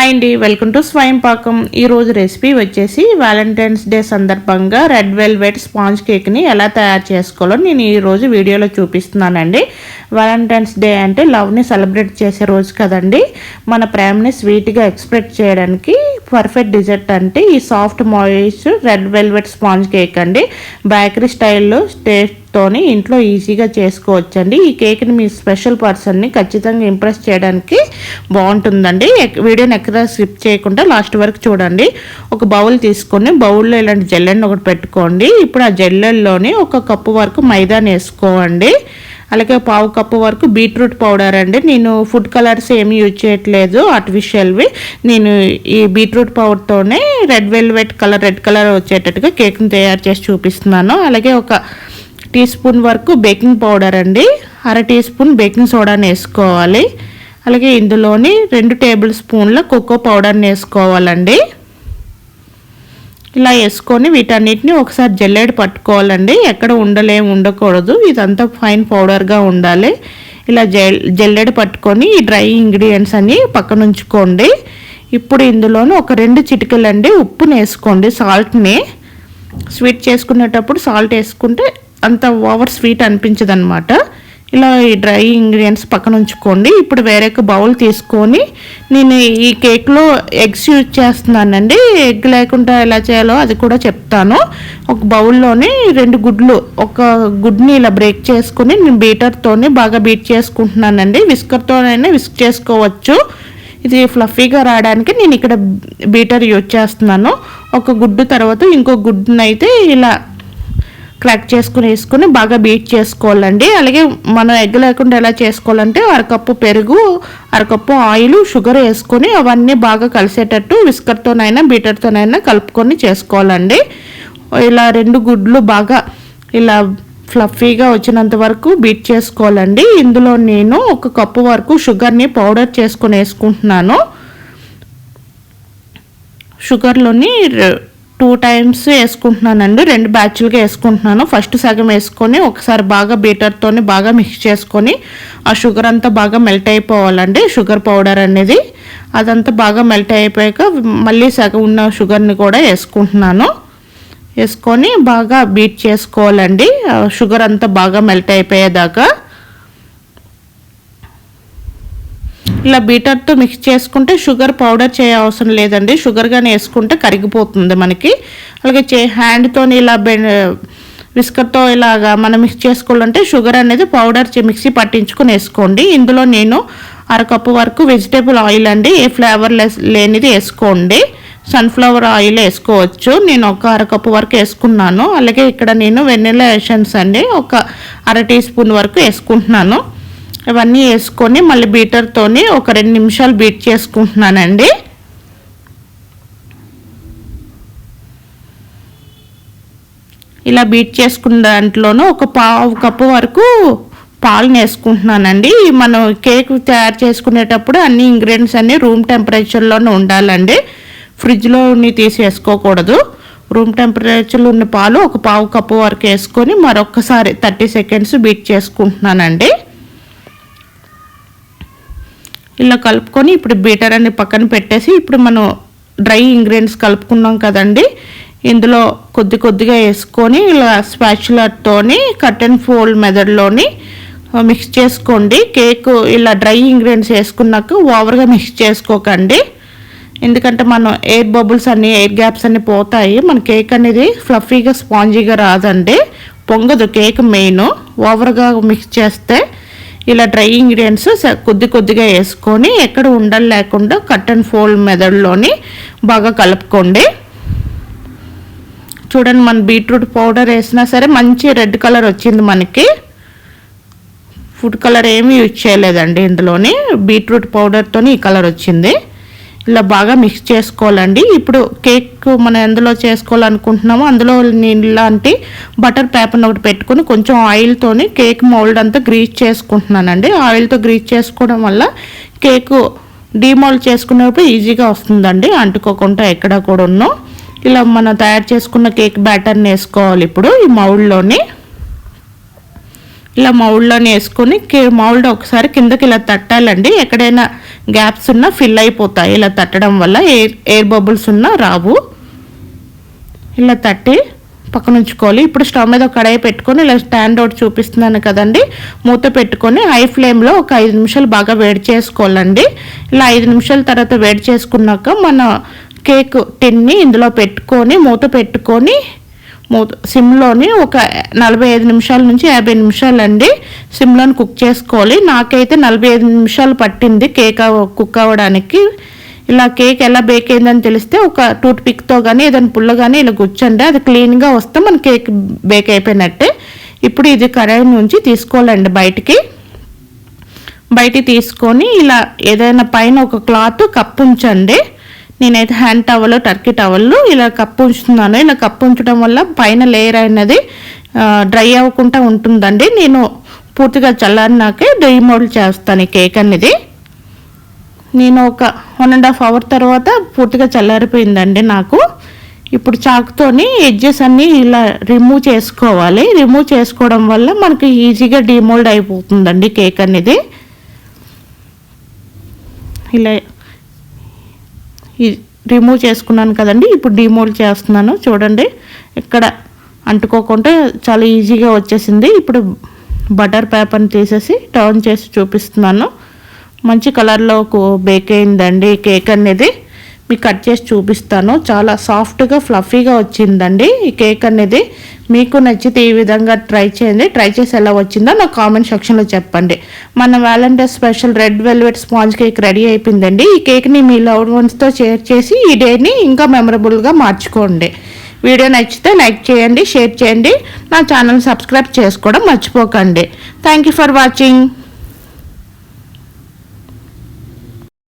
Hi అండి, welcome to స్వయం పాకం. ఈరోజు రెసిపీ వచ్చేసి వ్యాలంటైన్స్ డే సందర్భంగా రెడ్ వెల్వెట్ స్పాంజ్ కేక్ని ఎలా తయారు చేసుకోవాలో నేను ఈరోజు వీడియోలో చూపిస్తున్నానండి. వ్యాలంటైన్స్ డే అంటే లవ్ని సెలబ్రేట్ చేసే రోజు కదండి. మన ప్రేమని స్వీట్గా ఎక్స్ప్రెస్ చేయడానికి పర్ఫెక్ట్ డిజర్ట్ అంటే ఈ soft moist red velvet sponge cake అండి. బేకరీ స్టైల్లో టేస్ట్తోని ఇంట్లో ఈజీగా చేసుకోవచ్చండి. ఈ కేక్ని మీ స్పెషల్ పర్సన్ని ఖచ్చితంగా ఇంప్రెస్ చేయడానికి బాగుంటుందండి. వీడియోని ఎక్కడ స్కిప్ చేయకుండా లాస్ట్ వరకు చూడండి. ఒక బౌల్ తీసుకొని బౌల్లో ఇలాంటి జల్లెడని ఒకటి పెట్టుకోండి. ఇప్పుడు ఆ జల్లెడలోని 1 కప్పు వరకు మైదాని వేసుకోండి. అలాగే 1/2 కప్పు వరకు బీట్రూట్ పౌడర్ అండి. నేను ఫుడ్ కలర్స్ ఏమీ యూజ్ చేయట్లేదు, ఆర్టిఫిషియల్వి. నేను ఈ బీట్రూట్ పౌడర్తోనే రెడ్ కలర్ వచ్చేటట్టుగా కేక్ని తయారు చేసి చూపిస్తున్నాను. అలాగే 1 టీ స్పూన్ వరకు బేకింగ్ పౌడర్ అండి. 1/2 టీ స్పూన్ బేకింగ్ సోడాని వేసుకోవాలి. అలాగే ఇందులోని 2 టేబుల్ స్పూన్ల కోకో పౌడర్ని వేసుకోవాలండి. ఇలా వేసుకొని వీటన్నిటిని ఒకసారి జల్లెడ పట్టుకోవాలండి. ఎక్కడ ఉండకూడదు, ఇదంతా ఫైన్ పౌడర్గా ఉండాలి. ఇలా జల్లెడ పట్టుకొని ఈ డ్రై ఇంగ్రీడియంట్స్ అన్ని పక్కన ఉంచుకోండి. ఇప్పుడు ఇందులోని 2 చిటికెలు అండి ఉప్పుని వేసుకోండి. సాల్ట్ని స్వీట్ చేసుకునేటప్పుడు సాల్ట్ వేసుకుంటే అంత ఓవర్ స్వీట్ అనిపించదు అనమాట. ఇలా ఈ డ్రై ఇంగ్రీడియంట్స్ పక్కన ఉంచుకోండి. ఇప్పుడు వేరే బౌల్ తీసుకొని నేను ఈ కేక్లో ఎగ్స్ యూజ్ చేస్తున్నానండి. ఎగ్ లేకుండా ఎలా చేయాలో అది కూడా చెప్తాను. ఒక బౌల్లోని 2 గుడ్లు, 1 గుడ్ని ఇలా బ్రేక్ చేసుకొని నేను బీటర్తోని బాగా బీట్ చేసుకుంటున్నానండి. విస్కర్తోనైనా విస్క్ చేసుకోవచ్చు. ఇది ఫ్లఫీగా రావడానికి నేను ఇక్కడ బీటర్ యూజ్ చేస్తున్నాను. 1 గుడ్డు తర్వాత ఇంకో గుడ్డునైతే ఇలా క్రాక్ వేసుకొని బాగా బీట్ చేసుకోవాలండి. అలాగే మనం ఎగ్ లేకుండా ఎలా చేసుకోవాలంటే 1/2 కప్పు పెరుగు, 1/2 కప్పు ఆయిల్, షుగర్ వేసుకొని అవన్నీ బాగా కలిసేటట్టు విస్కర్తోనైనా బీటర్తోనైనా కలుపుకొని చేసుకోవాలండి. ఇలా 2 గుడ్లు బాగా ఇలా ఫ్లఫీగా వచ్చినంత వరకు బీట్ చేసుకోవాలండి. ఇందులో నేను 1 కప్పు వరకు షుగర్ని పౌడర్ చేసుకొని వేసుకుంటున్నాను. షుగర్లోని 2 టైమ్స్ వేసుకుంటున్నానండి. 2 బ్యాచ్లుగా వేసుకుంటున్నాను. ఫస్ట్ సగం వేసుకొని ఒకసారి బాగా బీటర్తోని బాగా మిక్స్ చేసుకొని ఆ షుగర్ అంతా బాగా మెల్ట్ అయిపోవాలండి. షుగర్ పౌడర్ అనేది అదంతా బాగా మెల్ట్ అయిపోయాక మళ్ళీ సగం ఉన్న షుగర్ని కూడా వేసుకుంటున్నాను. వేసుకొని బాగా బీట్ చేసుకోవాలండి షుగర్ అంతా బాగా మెల్ట్ అయిపోయేదాకా. ఇలా బీటర్తో మిక్స్ చేసుకుంటే షుగర్ పౌడర్ చేయ అవసరం లేదండి. షుగర్ కానీ వేసుకుంటే కరిగిపోతుంది మనకి. అలాగే హ్యాండ్తో ఇలా విస్కర్తో ఇలాగా మనం మిక్స్ చేసుకోవాలంటే షుగర్ అనేది పౌడర్ మిక్సీ పట్టించుకొని వేసుకోండి. ఇందులో నేను 1/2 కప్పు వరకు వెజిటేబుల్ ఆయిల్ అండి, ఏ ఫ్లేవర్ లేనిది వేసుకోండి. సన్ఫ్లవర్ ఆయిల్ వేసుకోవచ్చు. నేను 1/2 కప్పు వరకు వేసుకున్నాను. అలాగే ఇక్కడ నేను వెనిలా ఎసెన్స్ అండి 1/2 టీ స్పూన్ వరకు వేసుకుంటున్నాను. ఇవన్నీ వేసుకొని మళ్ళీ బీటర్తోని 2 నిమిషాలు బీట్ చేసుకుంటున్నానండి. ఇలా బీట్ చేసుకున్న దాంట్లోనూ 1/4 కప్పు వరకు పాలను వేసుకుంటున్నానండి. మనం కేక్ తయారు చేసుకునేటప్పుడు అన్ని ఇంగ్రీడియంట్స్ అన్నీ రూమ్ టెంపరేచర్లోనే ఉండాలండి. ఫ్రిడ్జ్లోని తీసి వేసుకోకూడదు. రూమ్ టెంపరేచర్లో ఉన్న పాలు 1/4 కప్పు వరకు వేసుకొని మరొకసారి 30 సెకండ్స్ బీట్ చేసుకుంటున్నానండి. ఇలా కలుపుకొని ఇప్పుడు బీటర్ అన్ని పక్కన పెట్టేసి ఇప్పుడు మనం డ్రై ఇంగ్రీడియంట్స్ కలుపుకున్నాం కదండి. ఇందులో కొద్దిగా వేసుకొని ఇలా స్పాచులతోని కట్ అండ్ ఫోల్డ్ మెథడ్లోని మిక్స్ చేసుకోండి. కేక్ ఇలా డ్రై ఇంగ్రీడియంట్స్ వేసుకున్నాక ఓవర్గా మిక్స్ చేసుకోకండి. ఎందుకంటే మనం ఎయిర్ గ్యాప్స్ అన్నీ పోతాయి. మన కేక్ అనేది ఫ్లఫీగా స్పాంజీగా రాదండి, పొంగదు కేక్. మెయిన్ ఓవర్గా మిక్స్ చేస్తే ఇలా డ్రై ఇంగ్రీడియంట్స్ కొద్దిగా వేసుకొని ఎక్కడ ఉండలు లేకుండా కట్ అండ్ ఫోల్డ్ మెథడ్లోని బాగా కలుపుకోండి. చూడండి, మన బీట్రూట్ పౌడర్ వేసినా సరే మంచి రెడ్ కలర్ వచ్చింది మనకి. ఫుడ్ కలర్ ఏమీ యూజ్ చేయలేదండి. ఇందులోని బీట్రూట్ పౌడర్తోని ఈ కలర్ వచ్చింది. ఇలా బాగా మిక్స్ చేసుకోవాలండి. ఇప్పుడు కేక్ మనం ఎందులో చేసుకోవాలనుకుంటున్నామో అందులో నేను ఇలాంటి బటర్ పేపర్ని ఒకటి పెట్టుకొని కొంచెం ఆయిల్తోని కేక్ మౌల్డ్ అంతా గ్రీస్ చేసుకుంటున్నానండి. ఆయిల్తో గ్రీస్ చేసుకోవడం వల్ల కేకు డీమౌల్డ్ చేసుకునేప్పుడు ఈజీగా వస్తుందండి, అంటుకోకుండా ఎక్కడ కూడా. ఇలా మనం తయారు చేసుకున్న కేక్ బ్యాటర్ని వేసుకోవాలి ఇప్పుడు ఈ మౌల్డ్లోని. ఇలా మౌల్డ్లోనే వేసుకొని మౌల్డ్ ఒకసారి కిందకి ఇలా తట్టాలండి. ఎక్కడైనా గ్యాప్స్ ఉన్నా ఫిల్ అయిపోతాయి ఇలా తట్టడం వల్ల, ఎయిర్ బబుల్స్ ఉన్నా రావు. ఇలా తట్టి పక్కన ఉంచుకోవాలి. ఇప్పుడు స్టవ్ మీద ఒక కడాయి పెట్టుకొని ఇలా స్టాండ్ అవుట్ చూపిస్తున్నాను కదండి, మూత పెట్టుకొని హై ఫ్లేమ్లో ఒక 5 నిమిషాలు బాగా వేడి చేసుకోవాలండి. ఇలా 5 నిమిషాల తర్వాత వేడి చేసుకున్నాక మన కేక్ టిన్ని ఇందులో పెట్టుకొని మూత పెట్టుకొని సిమ్లోని ఒక 45 నిమిషాల నుంచి 50 నిమిషాలు అండి సిమ్లోని కుక్ చేసుకోవాలి. నాకైతే 45 నిమిషాలు పట్టింది కేక్ కుక్ అవ్వడానికి. ఇలా కేక్ ఎలా బేక్ అయిందని తెలిస్తే ఒక టూత్ పిక్తో కానీ ఏదైనా పుల్ల కానీ ఇలా గుచ్చండి, అది క్లీన్గా వస్తే మన కేక్ బేక్ అయిపోయినట్టే. ఇప్పుడు ఇది కడాయి నుంచి తీసుకోవాలండి బయటికి తీసుకొని ఇలా ఏదైనా పైన ఒక క్లాత్ కప్పు ఉంచండి. నేనైతే హ్యాండ్ టవల్, టర్కీ టవల్ ఇలా కప్పు ఉంచుతున్నాను. ఇలా కప్పు ఉంచడం వల్ల పైన లేయర్ అనేది డ్రై అవ్వకుండా ఉంటుందండి. నేను పూర్తిగా చల్లారినాకే డీమోల్డ్ చేస్తాను ఈ కేక్ అనేది. నేను ఒక 1.5 అవర్ తర్వాత పూర్తిగా చల్లారిపోయిందండి నాకు. ఇప్పుడు చాకుతోని ఎడ్జెస్ అన్నీ ఇలా రిమూవ్ చేసుకోవాలి. రిమూవ్ చేసుకోవడం వల్ల మనకి ఈజీగా డీమోల్డ్ అయిపోతుందండి కేక్ అనేది. ఇలా రిమూవ్ చేసుకున్నాను కదండి, ఇప్పుడు డీమోల్డ్ చేస్తున్నాను. చూడండి ఇక్కడ అంటుకోకుండా చాలా ఈజీగా వచ్చేసింది. ఇప్పుడు బటర్ పేపర్ని తీసేసి టర్న్ చేసి చూపిస్తున్నాను. మంచి కలర్లో బేక్ అయిందండి కేక్ అనేది. మీకు కట్ చేసి చూపిస్తాను. చాలా సాఫ్ట్గా ఫ్లఫీగా వచ్చిందండి ఈ కేక్ అనేది. మీకు నచ్చితే ఈ విధంగా ట్రై చేయండి. ట్రై చేసి ఎలా వచ్చిందో నాకు కామెంట్ సెక్షన్లో చెప్పండి. మన Valentine's special red velvet sponge cake ready అయిపోయిందండి. ఈ కేక్ని మీ లవ్డ్ వన్స్తో షేర్ చేసి ఈ డేని ఇంకా మెమరబుల్గా మార్చుకోండి. వీడియో నచ్చితే లైక్ చేయండి, షేర్ చేయండి, నా ఛానల్ సబ్స్క్రైబ్ చేసుకోవడం మర్చిపోకండి. Thank you for watching.